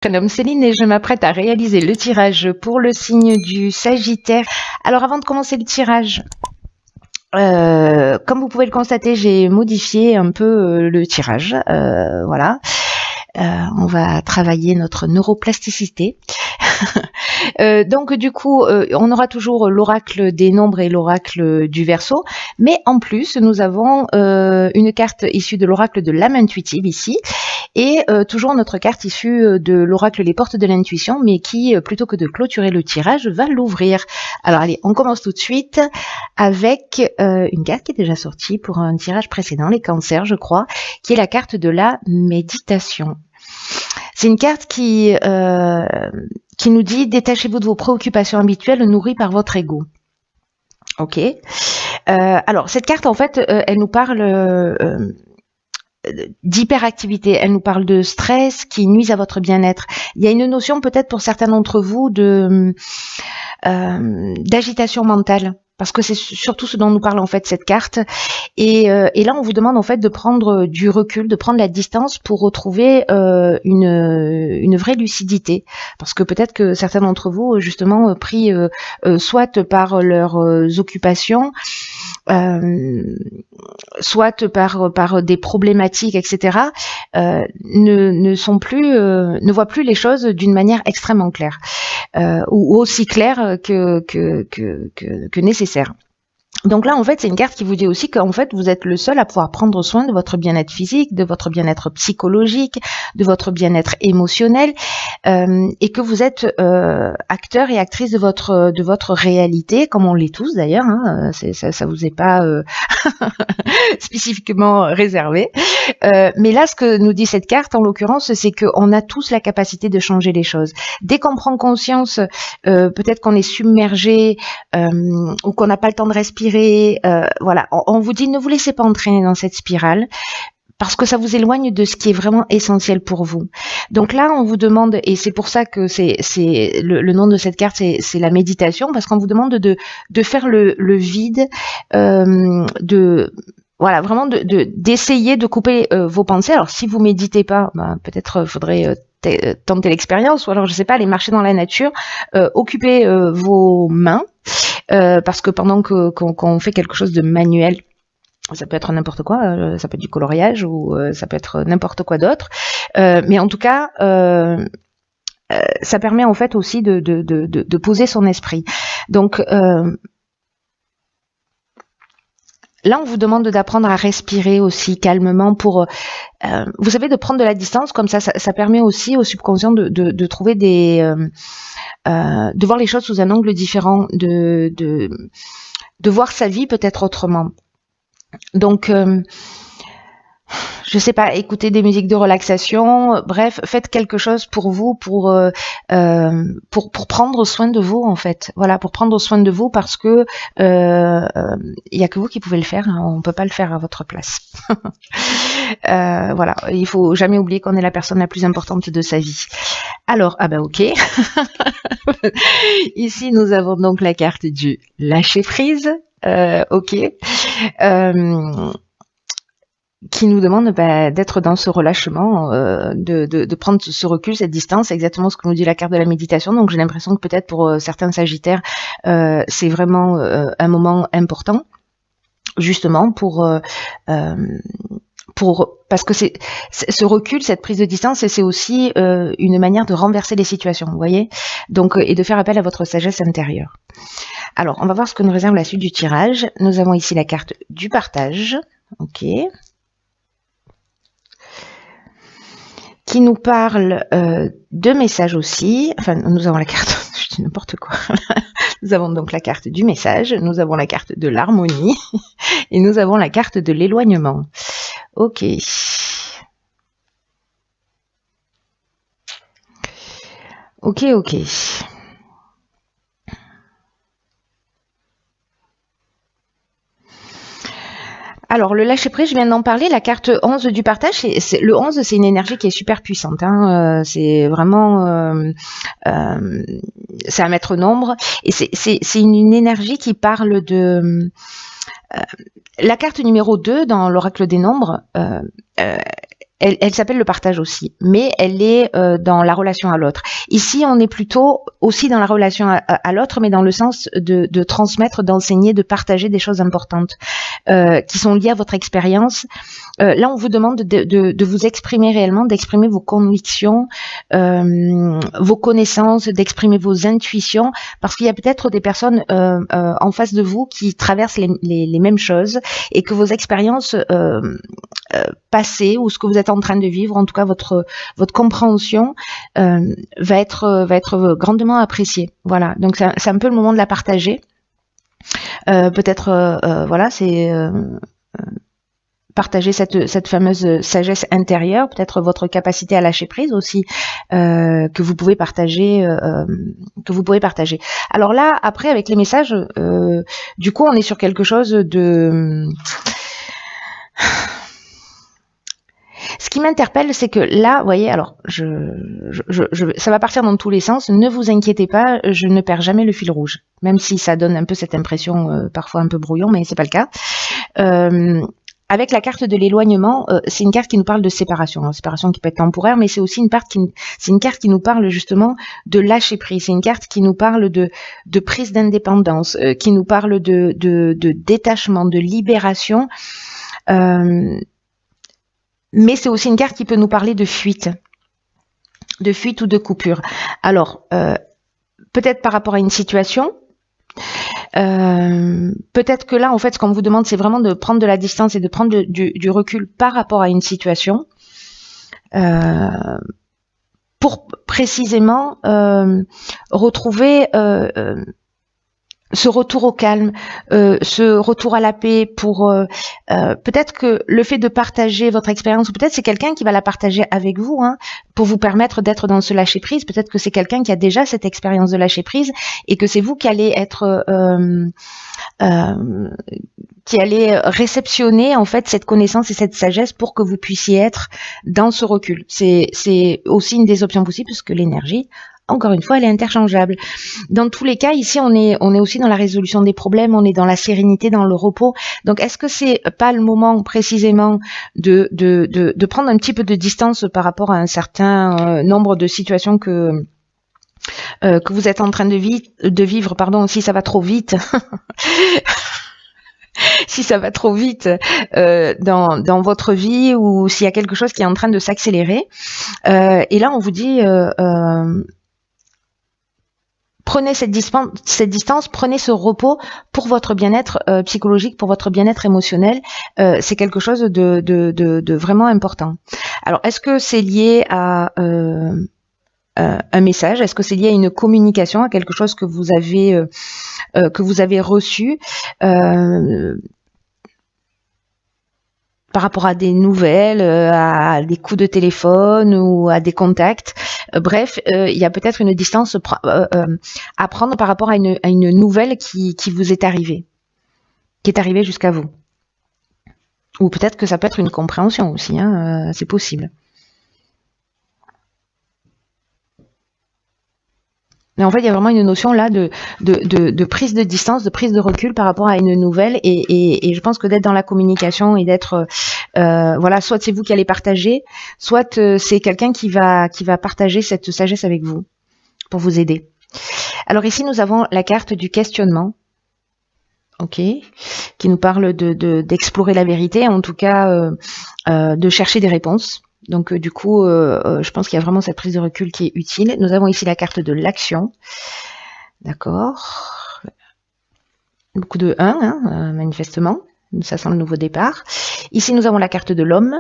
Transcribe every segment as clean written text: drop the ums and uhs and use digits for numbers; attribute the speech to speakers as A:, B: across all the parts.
A: Prénomme Céline et je m'apprête à réaliser le tirage pour le signe du Sagittaire. Alors avant de commencer le tirage, comme vous pouvez le constater, j'ai modifié un peu le tirage. Voilà. On va travailler notre neuroplasticité. Donc du coup, on aura toujours l'oracle des nombres et l'oracle du Verseau, mais en plus, nous avons une carte issue de l'oracle de l'âme intuitive ici, et toujours notre carte issue de l'oracle les portes de l'intuition, mais qui, plutôt que de clôturer le tirage, va l'ouvrir. Alors allez, on commence tout de suite avec une carte qui est déjà sortie pour un tirage précédent, les cancers, je crois, qui est la carte de la méditation. C'est une carte qui nous dit « Détachez-vous de vos préoccupations habituelles nourries par votre ego ». Ok. Alors, cette carte, en fait, elle nous parle d'hyperactivité, elle nous parle de stress qui nuise à votre bien-être. Il y a une notion, peut-être pour certains d'entre vous, d'agitation mentale. Parce que c'est surtout ce dont nous parle en fait cette carte. Et là, on vous demande en fait de prendre du recul, de prendre la distance pour retrouver une vraie lucidité. Parce que peut-être que certains d'entre vous, justement, pris soit par leurs occupations, soit par des problématiques, etc., ne voient plus les choses d'une manière extrêmement claire, ou aussi claire que nécessaire. Donc là, en fait, c'est une carte qui vous dit aussi qu'en fait, vous êtes le seul à pouvoir prendre soin de votre bien-être physique, de votre bien-être psychologique, de votre bien-être émotionnel, et que vous êtes acteur et actrice de votre réalité, comme on l'est tous d'ailleurs. Hein, ça vous est pas spécifiquement réservé. Mais là, ce que nous dit cette carte, en l'occurrence, c'est qu'on a tous la capacité de changer les choses. Dès qu'on prend conscience, peut-être qu'on est submergé ou qu'on n'a pas le temps de respirer, voilà, on vous dit ne vous laissez pas entraîner dans cette spirale, parce que ça vous éloigne de ce qui est vraiment essentiel pour vous. Donc là, on vous demande, et c'est pour ça que c'est le nom de cette carte, c'est la méditation, parce qu'on vous demande de faire le vide, voilà, vraiment d'essayer de couper vos pensées. Alors si vous méditez pas, peut-être faudrait tenter l'expérience, ou alors je sais pas, aller marcher dans la nature, occuper vos mains, parce que pendant qu'on fait quelque chose de manuel, ça peut être n'importe quoi, ça peut être du coloriage ou ça peut être n'importe quoi d'autre, mais en tout cas ça permet en fait aussi de poser son esprit. Donc là, on vous demande d'apprendre à respirer aussi calmement pour, vous savez, de prendre de la distance, comme ça permet aussi au subconscient de trouver de voir les choses sous un angle différent, de voir sa vie peut-être autrement. Donc, je sais pas, écoutez des musiques de relaxation, bref, faites quelque chose pour vous, pour prendre soin de vous en fait. Voilà, pour prendre soin de vous, parce que y a que vous qui pouvez le faire, hein, on peut pas le faire à votre place. Voilà, il faut jamais oublier qu'on est la personne la plus importante de sa vie. Alors, ok. Ici, nous avons donc la carte du lâcher prise. Ok. Qui nous demande d'être dans ce relâchement, de prendre ce recul, cette distance. C'est exactement ce que nous dit la carte de la méditation. Donc j'ai l'impression que peut-être pour certains Sagittaires, c'est vraiment un moment important, justement parce que c'est ce recul, cette prise de distance, et c'est aussi une manière de renverser les situations, vous voyez, donc et de faire appel à votre sagesse intérieure. Alors, on va voir ce que nous réserve la suite du tirage. Nous avons ici la carte du partage, ok, qui nous parle de messages aussi. Enfin, nous avons la carte, je dis n'importe quoi. Nous avons donc la carte du message, nous avons la carte de l'harmonie et nous avons la carte de l'éloignement. Ok. Ok. Alors, le lâcher-prise, je viens d'en parler, la carte 11 du partage, le 11, c'est une énergie qui est super puissante. Hein, c'est vraiment... c'est un maître nombre. Et c'est une énergie qui parle de... la carte numéro 2 dans l'oracle des nombres, elle s'appelle le partage aussi, mais elle est dans la relation à l'autre. Ici, on est plutôt aussi dans la relation à l'autre, mais dans le sens de transmettre, d'enseigner, de partager des choses importantes qui sont liées à votre expérience. Là, on vous demande de vous exprimer réellement, d'exprimer vos convictions, vos connaissances, d'exprimer vos intuitions, parce qu'il y a peut-être des personnes en face de vous qui traversent les mêmes choses et que vos expériences passées ou ce que vous êtes en train de vivre, en tout cas votre compréhension va être grandement appréciée. Voilà, donc c'est un peu le moment de la partager. Peut-être voilà, c'est partager cette fameuse sagesse intérieure, peut-être votre capacité à lâcher prise aussi, que vous pouvez partager. Alors là, après, avec les messages, du coup, on est sur quelque chose de... Ce qui m'interpelle, c'est que là, vous voyez, alors, ça va partir dans tous les sens. Ne vous inquiétez pas, je ne perds jamais le fil rouge, même si ça donne un peu cette impression, parfois un peu brouillon, mais c'est pas le cas. Avec la carte de l'éloignement, c'est une carte qui nous parle de séparation. Alors, séparation qui peut être temporaire, mais c'est aussi une carte qui nous parle justement de lâcher prise. C'est une carte qui nous parle de prise d'indépendance, qui nous parle de détachement, de libération. Mais c'est aussi une carte qui peut nous parler de fuite ou de coupure. Alors, peut-être par rapport à une situation. Peut-être que là, en fait, ce qu'on vous demande, c'est vraiment de prendre de la distance et de prendre du recul par rapport à une situation pour précisément retrouver ce retour au calme, ce retour à la paix, pour peut-être que le fait de partager votre expérience, ou peut-être c'est quelqu'un qui va la partager avec vous, hein, pour vous permettre d'être dans ce lâcher prise. Peut-être que c'est quelqu'un qui a déjà cette expérience de lâcher prise et que c'est vous qui allez être qui allez réceptionner en fait cette connaissance et cette sagesse pour que vous puissiez être dans ce recul. C'est aussi une des options possibles, puisque l'énergie, encore une fois, elle est interchangeable. Dans tous les cas, ici, on est aussi dans la résolution des problèmes, on est dans la sérénité, dans le repos. Donc, est-ce que c'est pas le moment précisément de prendre un petit peu de distance par rapport à un certain nombre de situations que vous êtes en train de vivre, pardon, si ça va trop vite. Si ça va trop vite dans votre vie, ou s'il y a quelque chose qui est en train de s'accélérer. Et là, on vous dit... prenez cette distance, prenez ce repos pour votre bien-être psychologique, pour votre bien-être émotionnel. C'est quelque chose de vraiment important. Alors, est-ce que c'est lié à un message? Est-ce que c'est lié à une communication, à quelque chose que vous avez reçu par rapport à des nouvelles, à des coups de téléphone ou à des contacts? Bref, il y a peut-être une distance à prendre par rapport à une nouvelle qui vous est arrivée, qui est arrivée jusqu'à vous. Ou peut-être que ça peut être une compréhension aussi, hein, c'est possible. Mais en fait, il y a vraiment une notion là de prise de distance, de prise de recul par rapport à une nouvelle, et je pense que d'être dans la communication et d'être voilà, soit c'est vous qui allez partager, soit c'est quelqu'un qui va partager cette sagesse avec vous pour vous aider. Alors ici, nous avons la carte du questionnement, ok, qui nous parle d'explorer la vérité, en tout cas de chercher des réponses. Donc du coup, je pense qu'il y a vraiment cette prise de recul qui est utile. Nous avons ici la carte de l'action. D'accord. Beaucoup de 1, hein, manifestement. Ça sent le nouveau départ. Ici, nous avons la carte de l'homme,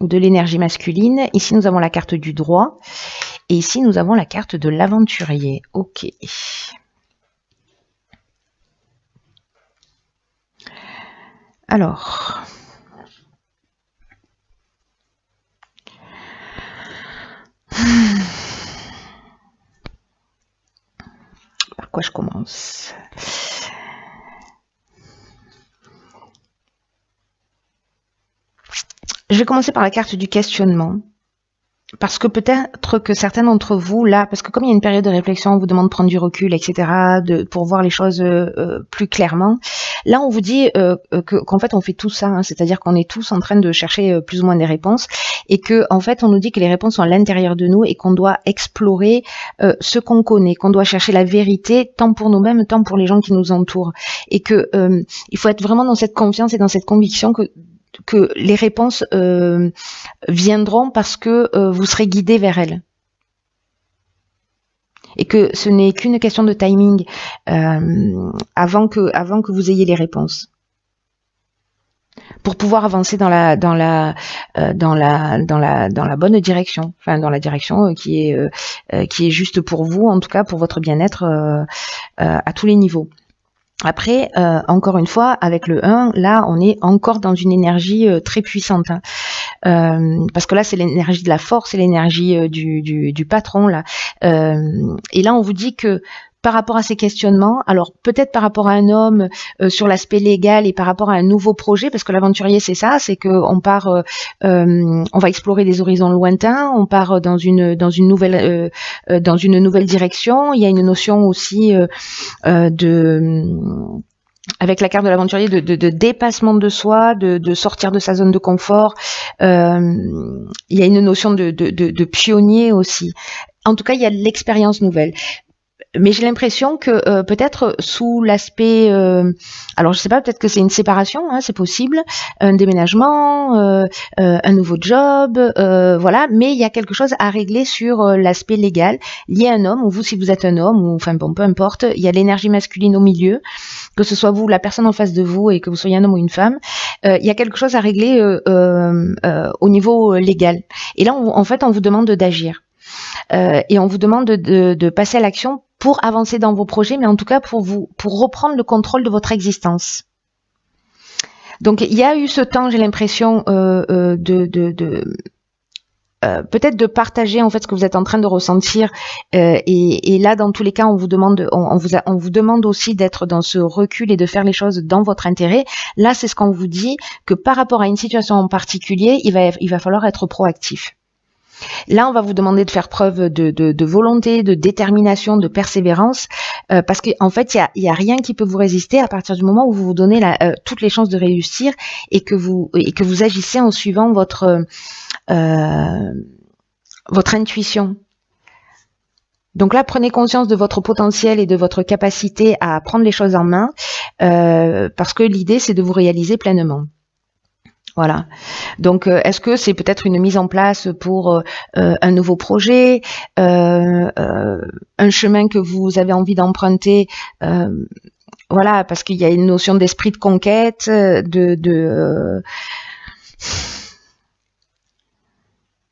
A: ou de l'énergie masculine. Ici, nous avons la carte du droit. Et ici, nous avons la carte de l'aventurier. Ok. Alors... par quoi je commence? Je vais commencer par la carte du questionnement. parce que peut-être que certains d'entre vous, là, parce que comme il y a une période de réflexion, on vous demande de prendre du recul, etc., pour voir les choses plus clairement, là, on vous dit qu'en fait, on fait tout ça, hein, c'est-à-dire qu'on est tous en train de chercher plus ou moins des réponses, et que en fait, on nous dit que les réponses sont à l'intérieur de nous et qu'on doit explorer ce qu'on connaît, qu'on doit chercher la vérité, tant pour nous-mêmes, tant pour les gens qui nous entourent, et que il faut être vraiment dans cette confiance et dans cette conviction que les réponses viendront parce que vous serez guidé vers elles. Et que ce n'est qu'une question de timing avant que vous ayez les réponses. Pour pouvoir avancer dans la bonne direction, enfin dans la direction qui est juste pour vous, en tout cas pour votre bien-être à tous les niveaux. Après, encore une fois, avec le 1, là, on est encore dans une énergie très puissante. Hein. Parce que là, c'est l'énergie de la force, c'est l'énergie du patron. Là. Et là, on vous dit que par rapport à ces questionnements, alors peut-être par rapport à un homme sur l'aspect légal et par rapport à un nouveau projet, parce que l'aventurier c'est ça, c'est que on part, on va explorer des horizons lointains, on part dans une nouvelle direction. Il y a une notion aussi avec la carte de l'aventurier de dépassement de soi, de sortir de sa zone de confort. Il y a une notion de pionnier aussi. En tout cas, il y a de l'expérience nouvelle. Mais j'ai l'impression que peut-être sous l'aspect, alors je sais pas, peut-être que c'est une séparation, hein, c'est possible, un déménagement, un nouveau job, voilà. Mais il y a quelque chose à régler sur l'aspect légal lié à un homme, ou vous si vous êtes un homme, ou enfin bon, peu importe. Il y a l'énergie masculine au milieu, que ce soit vous, la personne en face de vous, et que vous soyez un homme ou une femme. Il y a quelque chose à régler au niveau légal. Et là, en fait, on vous demande d'agir. Et on vous demande de passer à l'action pour avancer dans vos projets, mais en tout cas pour reprendre le contrôle de votre existence. Donc il y a eu ce temps, j'ai l'impression, peut-être de partager en fait ce que vous êtes en train de ressentir, et là dans tous les cas on vous demande aussi d'être dans ce recul et de faire les choses dans votre intérêt. Là c'est ce qu'on vous dit, que par rapport à une situation en particulier, il va falloir être proactif. Là, on va vous demander de faire preuve de volonté, de détermination, de persévérance, parce qu'en fait, il y a rien qui peut vous résister à partir du moment où vous vous donnez toutes les chances de réussir et que vous agissez en suivant votre intuition. Donc là, prenez conscience de votre potentiel et de votre capacité à prendre les choses en main, parce que l'idée, c'est de vous réaliser pleinement. Voilà. Donc, est-ce que c'est peut-être une mise en place pour un nouveau projet, un chemin que vous avez envie d'emprunter, voilà, parce qu'il y a une notion d'esprit de conquête,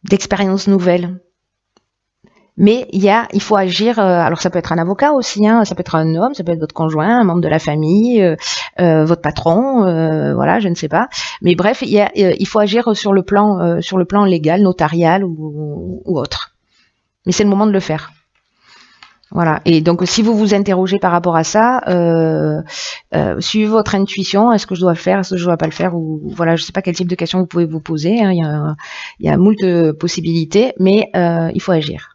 A: d'expérience nouvelle. Mais il faut agir. Alors ça peut être un avocat aussi, hein, ça peut être un homme, ça peut être votre conjoint, un membre de la famille, votre patron, voilà, je ne sais pas. Mais bref, il faut agir sur le plan légal, notarial ou autre. Mais c'est le moment de le faire. Voilà. Et donc si vous vous interrogez par rapport à ça, suivez votre intuition. Est-ce que je dois le faire, est-ce que je dois pas le faire, ou voilà, je sais pas quel type de questions vous pouvez vous poser. Hein, il y a moult possibilités, mais il faut agir.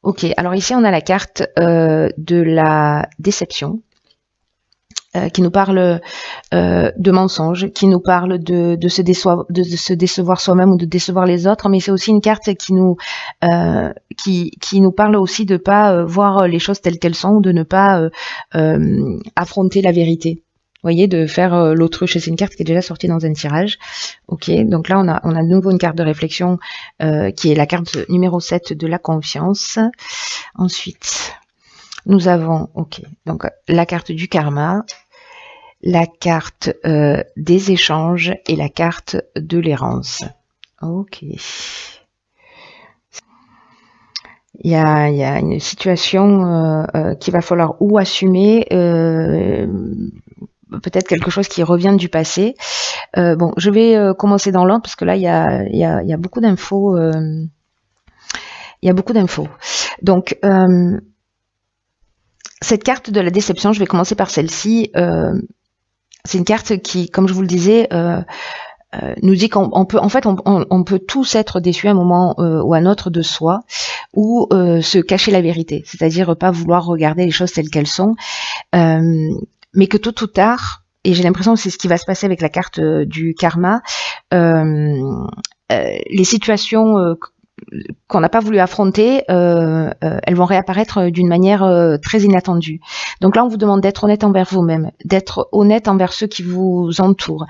A: Ok, alors ici on a la carte de la déception qui nous parle de mensonges, qui nous parle de se décevoir soi-même ou de décevoir les autres, mais c'est aussi une carte qui nous parle aussi de pas voir les choses telles qu'elles sont, ou de ne pas affronter la vérité. Vous voyez, de faire l'autruche. C'est une carte qui est déjà sortie dans un tirage. Ok, donc là on a de nouveau une carte de réflexion qui est la carte numéro 7 de la confiance. Ensuite, nous avons donc la carte du karma, la carte des échanges et la carte de l'errance. Ok. Il y a une situation qu'il va falloir ou assumer, peut-être quelque chose qui revient du passé. Bon, je vais commencer dans l'ordre parce que là il y a beaucoup d'infos. Il y a beaucoup d'infos. Donc cette carte de la déception, je vais commencer par celle-ci. C'est une carte qui, comme je vous le disais, nous dit qu'on peut, en fait, on peut tous être déçus à un moment ou à un autre de soi, ou se cacher la vérité, c'est-à-dire pas vouloir regarder les choses telles qu'elles sont, mais que tôt ou tard, et j'ai l'impression que c'est ce qui va se passer avec la carte du karma, les situations qu'on n'a pas voulu affronter, elles vont réapparaître d'une manière très inattendue. Donc là, on vous demande d'être honnête envers vous-même, d'être honnête envers ceux qui vous entourent,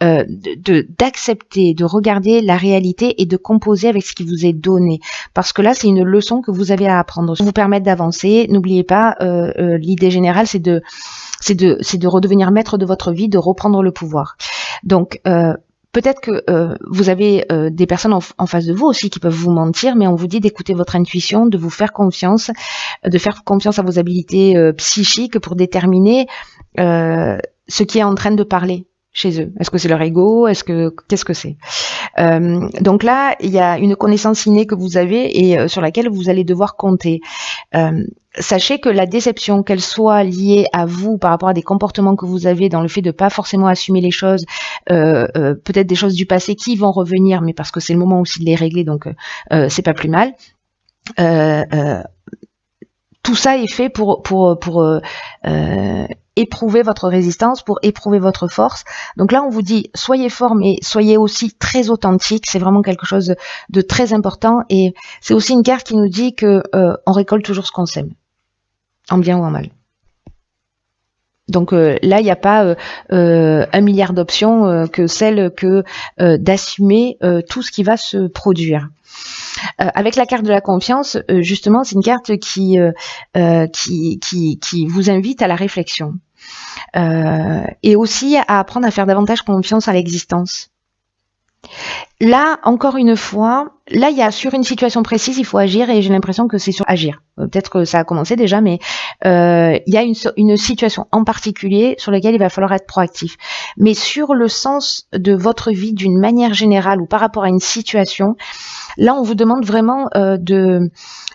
A: d'accepter, de regarder la réalité et de composer avec ce qui vous est donné. Parce que là, c'est une leçon que vous avez à apprendre. Pour vous permettre d'avancer, n'oubliez pas, l'idée générale, c'est de redevenir maître de votre vie, de reprendre le pouvoir. Donc, peut-être que vous avez des personnes en face de vous aussi qui peuvent vous mentir, mais on vous dit d'écouter votre intuition, de vous faire confiance, de faire confiance à vos habiletés psychiques pour déterminer ce qui est en train de parler chez eux. Est-ce que c'est leur ego? Qu'est-ce que c'est? Donc là, il y a une connaissance innée que vous avez et sur laquelle vous allez devoir compter. Sachez que la déception, qu'elle soit liée à vous par rapport à des comportements que vous avez dans le fait de pas forcément assumer les choses, peut-être des choses du passé qui vont revenir, mais parce que c'est le moment aussi de les régler, donc c'est pas plus mal. Tout ça est fait pour éprouver votre résistance, pour éprouver votre force. Donc là, on vous dit, soyez fort, mais soyez aussi très authentique. C'est vraiment quelque chose de très important. Et c'est aussi une carte qui nous dit que on récolte toujours ce qu'on sème, en bien ou en mal. Donc là, il n'y a pas 1 milliard d'options que celle que d'assumer tout ce qui va se produire. Avec la carte de la confiance, justement, c'est une carte qui vous invite à la réflexion et aussi à apprendre à faire davantage confiance à l'existence. Là, encore une fois, là, il y a sur une situation précise, il faut agir et j'ai l'impression que c'est sur agir. Peut-être que ça a commencé déjà, mais il y a une situation en particulier sur laquelle il va falloir être proactif. Mais sur le sens de votre vie d'une manière générale ou par rapport à une situation, là, on vous demande vraiment de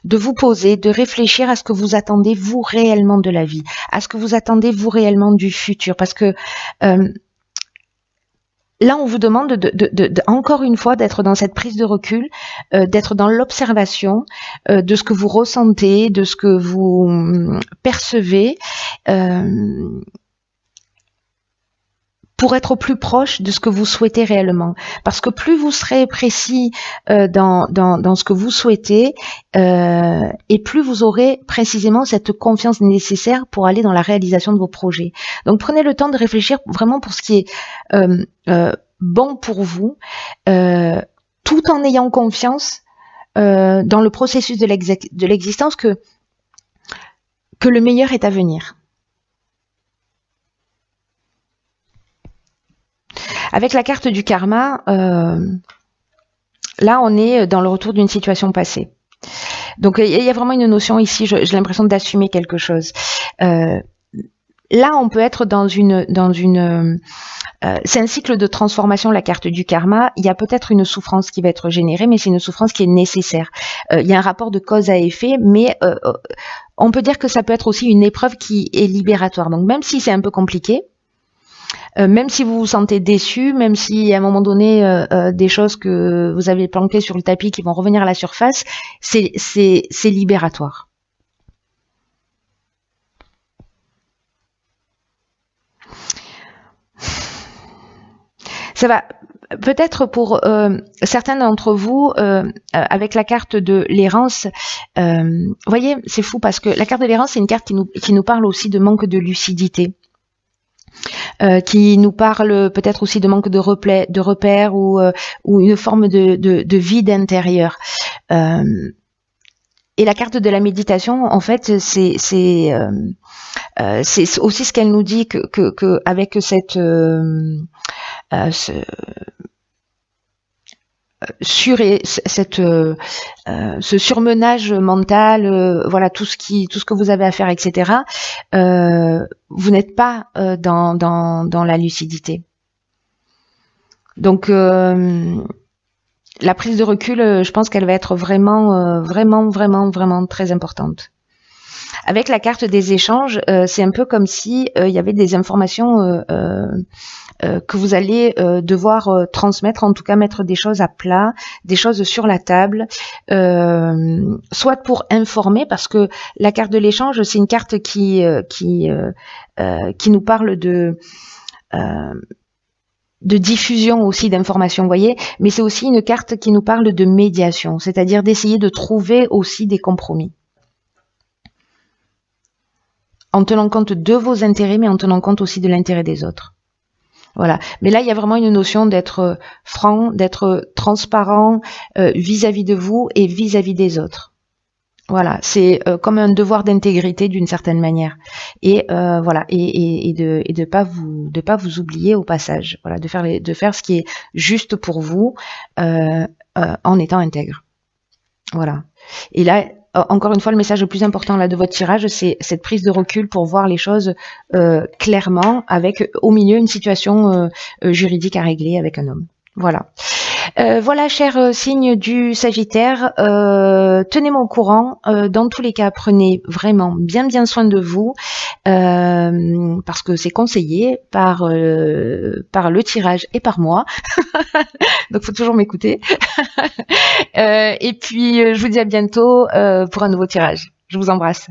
A: vous poser, de réfléchir à ce que vous attendez vous réellement de la vie, à ce que vous attendez vous réellement du futur, parce que là, on vous demande encore une fois d'être dans cette prise de recul, d'être dans l'observation de ce que vous ressentez, de ce que vous percevez, pour être au plus proche de ce que vous souhaitez réellement. Parce que plus vous serez précis dans ce que vous souhaitez, et plus vous aurez précisément cette confiance nécessaire pour aller dans la réalisation de vos projets. Donc prenez le temps de réfléchir vraiment pour ce qui est bon pour vous, tout en ayant confiance dans le processus de l'existence que le meilleur est à venir. Avec la carte du karma, là on est dans le retour d'une situation passée. Donc il y a vraiment une notion ici, j'ai l'impression d'assumer quelque chose. Là on peut être dans une c'est un cycle de transformation, la carte du karma. Il y a peut-être une souffrance qui va être générée, mais c'est une souffrance qui est nécessaire. Il y a un rapport de cause à effet, mais on peut dire que ça peut être aussi une épreuve qui est libératoire. Donc même si c'est un peu compliqué, même si vous vous sentez déçu, même si à un moment donné des choses que vous avez planquées sur le tapis qui vont revenir à la surface, c'est libératoire. Ça va peut-être pour certains d'entre vous, avec la carte de l'errance, vous voyez, c'est fou parce que la carte de l'errance, c'est une carte qui nous parle aussi de manque de lucidité. Qui nous parle peut-être aussi de manque de repères ou une forme de vide intérieur. Et la carte de la méditation, en fait, c'est aussi ce qu'elle nous dit que avec cette ce surmenage mental, voilà tout ce que vous avez à faire, etc. Vous n'êtes pas dans la lucidité. Donc la prise de recul, je pense qu'elle va être vraiment très importante. Avec la carte des échanges, c'est un peu comme si il y avait des informations que vous allez devoir transmettre, en tout cas mettre des choses à plat, des choses sur la table, soit pour informer, parce que la carte de l'échange, c'est une carte qui nous parle de diffusion aussi d'informations, vous voyez, mais c'est aussi une carte qui nous parle de médiation, c'est-à-dire d'essayer de trouver aussi des compromis. En tenant compte de vos intérêts, mais en tenant compte aussi de l'intérêt des autres. Voilà. Mais là, il y a vraiment une notion d'être franc, d'être transparent vis-à-vis de vous et vis-à-vis des autres. Voilà, c'est comme un devoir d'intégrité d'une certaine manière, et voilà, et de pas vous oublier au passage, voilà, de faire ce qui est juste pour vous en étant intègre, voilà. Et là, encore une fois, le message le plus important là de votre tirage, c'est cette prise de recul pour voir les choses clairement, avec au milieu une situation juridique à régler avec un homme. Voilà. Voilà, cher signe du Sagittaire, tenez-moi au courant. Dans tous les cas, prenez vraiment bien soin de vous, parce que c'est conseillé par le tirage et par moi. Donc, faut toujours m'écouter. Et puis, je vous dis à bientôt pour un nouveau tirage. Je vous embrasse.